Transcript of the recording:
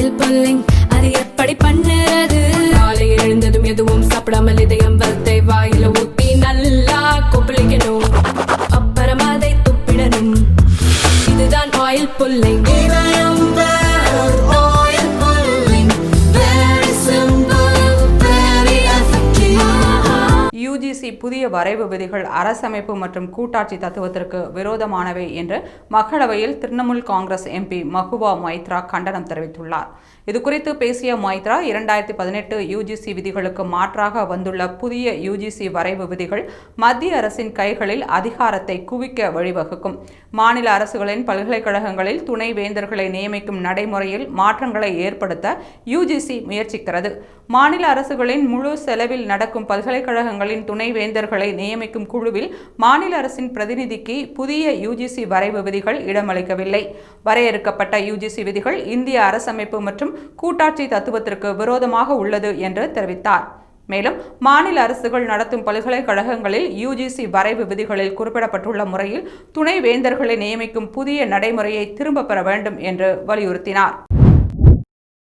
Oil pulling அது எப்படி பண்ணுறது? காலையில் எழுந்ததும் எதுவும் சாப்பிடாமல் இதயம் வளத்தை வாயில ஊத்தி நல்லா கொப்பளிக்கணும், அப்புறம் அதை துப்பிடணும். இதுதான் ஆயில் புல்லிங். யுஜிசி புதிய வரைவு விதிகள் அரசமைப்பு மற்றும் கூட்டாட்சி தத்துவத்திற்கு விரோதமானவை என்று மக்களவையில் திரிணாமுல் காங்கிரஸ் எம்பி மஹுவா மொய்த்ரா கண்டனம் தெரிவித்துள்ளார். இதுகுறித்து பேசிய மொய்த்ரா, 2018 யுஜிசி விதிகளுக்கு மாற்றாக வந்துள்ள புதிய யுஜிசி வரைவு விதிகள் மத்திய அரசின் கைகளில் அதிகாரத்தை குவிக்க வழிவகுக்கும். மாநில அரசுகளின் பல்கலைக்கழகங்களில் துணை வேந்தர்களை நியமிக்கும் நடைமுறையில் மாற்றங்களை ஏற்படுத்த யுஜிசி முயற்சிக்கிறது. மாநில அரசுகளின் முழு செலவில் நடக்கும் பல்கலைக்கழகங்களின் துணை வேந்தர்களை நியமிக்கும் குழுவில் மாநில அரசின் பிரதிநிதிக்கு புதிய யுஜிசி வரைவு விதிகள் இடமளிக்கவில்லை. வரையறுக்கப்பட்ட யுஜிசி விதிகள் இந்திய அரசமைப்பு மற்றும் கூட்டாட்சி தத்துவத்திற்கு விரோதமாக உள்ளது என்று தெரிவித்தார். மேலும் மாநில அரசுகள் நடத்தும் பல்கலைக்கழகங்களில் யுஜிசி வரைவு விதிகளில் குறிப்பிடப்பட்டுள்ள முறையில் துணை வேந்தர்களை நியமிக்கும் புதிய நடைமுறையை திரும்ப பெற வேண்டும் என்று வலியுறுத்தினார்.